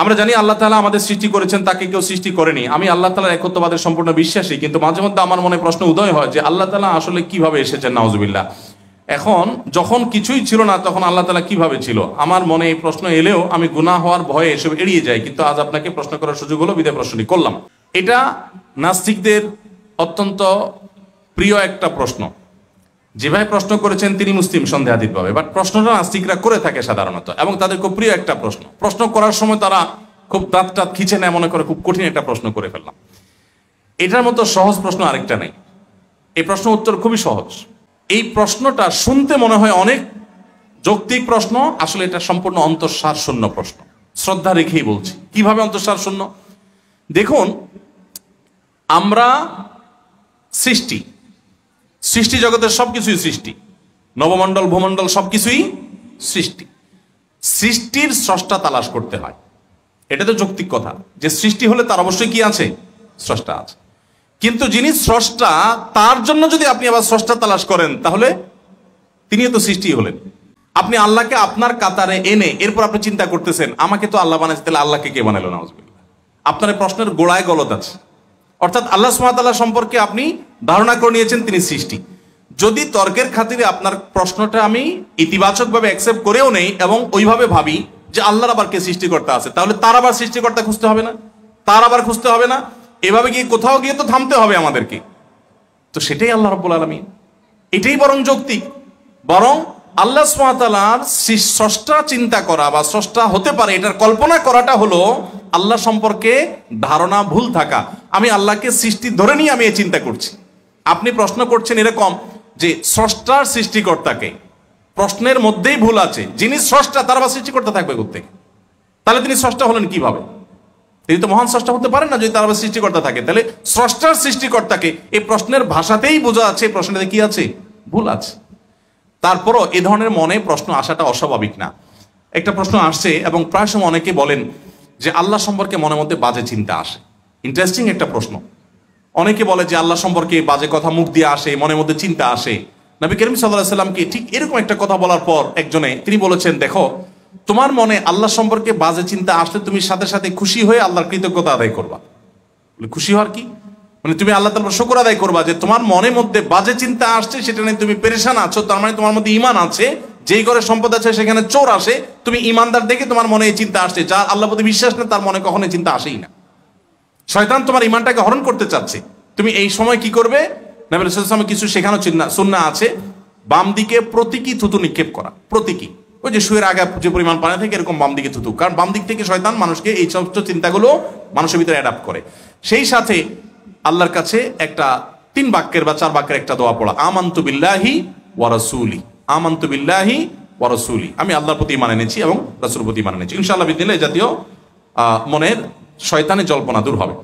আমরা জানি আল্লাহ তাআলা আমাদের সৃষ্টি করেছেন, তাকে কেউ সৃষ্টি করেনি। আমি আল্লাহ তাআলার একত্ববাদের সম্পূর্ণ বিশ্বাসী, কিন্তু মাঝে মধ্যে আমার মনে প্রশ্ন উদয় হয় যে আল্লাহ তাআলা আসলে কিভাবে এসেছেন, নাউজুবিল্লাহ। এখন যখন কিছুই ছিল না তখন আল্লাহ তাআলা কিভাবে ছিল? আমার মনে এই প্রশ্ন এলেও আমি গুনাহ হওয়ার ভয়ে এসব এড়িয়ে যাই, কিন্তু আজ আপনাকে প্রশ্ন করার সুযোগ হলো, বিধায় প্রশ্নটি করলাম। এটা নাস্তিকদের অত্যন্ত প্রিয় একটা প্রশ্ন। যে ভাই প্রশ্ন করেছেন তিনি মুসলিম সন্দেহাতীতভাবে, বাট প্রশ্নটা নাস্তিকরা করে থাকে সাধারণত, এবং তাদের খুব প্রিয় একটা প্রশ্ন। প্রশ্ন করার সময় তারা খুব দাঁত টাত খিচে নেয়, মনে করে খুব কঠিন একটা প্রশ্ন করে ফেললাম। এটার মতো সহজ প্রশ্ন আরেকটা নেই। এই প্রশ্ন উত্তর খুবই সহজ। এই প্রশ্নটা শুনতে মনে হয় অনেক যৌক্তিক প্রশ্ন, আসলে এটা সম্পূর্ণ অন্তঃসার শূন্য প্রশ্ন। শ্রদ্ধা রেখেই বলছি। কিভাবে অন্তঃসার শূন্য? দেখুন, আমরা সৃষ্টি জগতের সবকিছুই সৃষ্টি, নবমণ্ডল ভূমণ্ডল সবকিছুই সৃষ্টি। সৃষ্টির স্রষ্টা তালাশ করতে হয়, এটা তো যৌক্তিক কথা যে সৃষ্টি হলে তার অবশ্যই কি আছে? স্রষ্টা আছে। কিন্তু যিনি স্রষ্টা, তার জন্য যদি আপনি আবার স্রষ্টা তালাশ করেন, তাহলে তিনিও তো সৃষ্টি হলেন। আপনি আল্লাহকে আপনার কাতারে এনে এরপর আপনি চিন্তা করতেছেন আমাকে তো আল্লাহ বানাইছে, তাহলে আল্লাহকে কে বানাইলো? নাউজুবিল্লাহ। আপনার প্রশ্নের গোড়ায় গলদ আছে। অর্থাৎ আল্লাহ সুবহানাহু ওয়া তাআলা সম্পর্কে আপনি ধারণা করে নিয়েছেন তিনি সৃষ্টি। যদি তর্কের খাতিরে আপনার প্রশ্নটা আমি ইতিবাচকভাবে অ্যাকসেপ্ট করেও নেই এবং ওইভাবে ভাবি যে আল্লাহর আবার কে সৃষ্টিকর্তা আছে, তাহলে তার আবার সৃষ্টিকর্তা খুঁজতে হবে না? তার আবার খুঁজতে হবে না? এভাবে গিয়ে কোথাও গিয়ে তো থামতে হবে আমাদেরকে। তো সেটাই আল্লাহ রাব্বুল আলামিন, এটাই বরং যৌক্তিক। বরং আল্লাহ সুবহানাহু ওয়া তাআলার স্রষ্টা চিন্তা করা বা স্রষ্টা হতে পারে এটার কল্পনা করাটা হলো আল্লাহ সম্পর্কে ধারণা ভুল থাকা। আমি আল্লাহকে সৃষ্টি ধরে নিয়ে আমি এই চিন্তা করছি। আপনি প্রশ্ন করছেন এরকম যে স্রষ্টার সৃষ্টিকর্তাকে, প্রশ্নের মধ্যেই ভুল আছে। যিনি স্রষ্টা তার আবার সৃষ্টিকর্তা থাকবে কোত্থেকে? তাহলে তিনি স্রষ্টা হলেন কিভাবে? তিনি তো মহান স্রষ্টা হতে পারেন না যদি তার আবার সৃষ্টিকর্তা থাকে। তাহলে স্রষ্টার সৃষ্টিকর্তাকে এই প্রশ্নের ভাষাতেই বোঝা আছে এই প্রশ্নটাতে কি আছে? ভুল আছে। তারপরও এ ধরনের মনে প্রশ্ন আসাটা অস্বাভাবিক না। একটা প্রশ্ন আসছে এবং প্রায় সময় অনেকে বলেন যে আল্লাহ সম্পর্কে মনের মধ্যে বাজে চিন্তা আসে। ইন্টারেস্টিং একটা প্রশ্ন। অনেকে বলে যে আল্লাহ সম্পর্কে বাজে কথা মুখ দিয়ে আসে, মনের মধ্যে চিন্তা আসে। নবী করিম সাল্লাল্লাহু আলাইহি ওয়াসাল্লামকে ঠিক এরকম একটা কথা বলার পর তিনি বলেছেন, দেখো তোমার মনে আল্লাহ সম্পর্কে বাজে চিন্তা আসলে তুমি সাথে সাথে খুশি হয়ে আল্লাহর কৃতজ্ঞতা আদায় করবা। খুশি হওয়ার কি মানে? তুমি আল্লাহ তাআলার শুকর আদায় করবা যে তোমার মনের মধ্যে বাজে চিন্তা আসছে, সেটা নিয়ে তুমি পেরেশান আছো, তার মানে তোমার মধ্যে ঈমান আছে। যেই ঘরে সম্পদ আছে সেখানে চোর আসে, তুমি ঈমানদার দেখে তোমার মনে এই চিন্তা আসছে। যার আল্লাহর প্রতি বিশ্বাস নেই তার মনে কখনো চিন্তা আসেই না। শয়তান তোমার ঈমানটাকে হরণ করতে চাচ্ছে। তুমি এই সময় কি করবে? নবী সাল্লাল্লাহু আলাইহি ওয়াসাল্লাম কিছু শেখানো সুন্নাহ আছে। বাম দিকে প্রতীকী থুতু নিক্ষেপ করা। প্রতীকী, ওই যে শুয়ের আগে যে পরিমাণ পানি থেকে এরকম বাম দিকে থুতু, কারণ বাম দিক থেকে শয়তান মানুষকে এই সমস্ত চিন্তাগুলো মানুষের ভিতরে অ্যাডাপ্ট করে। সেই সাথে আল্লাহর কাছে একটা 3 বাক্যের বা 4 বাক্যের একটা দোয়া পড়া, আমানতু বিল্লাহি ওয়া রাসূলি। আমানতু বিল্লাহি ওয়া রাসূলি, আমি আল্লাহর প্রতি ঈমান এনেছি এবং রাসূলের প্রতি ঈমান এনেছি। ইনশাআল্লাহ বিদিনিল্লাহ এই জাতীয় মনের শয়তানি জল্পনা দূর হবে।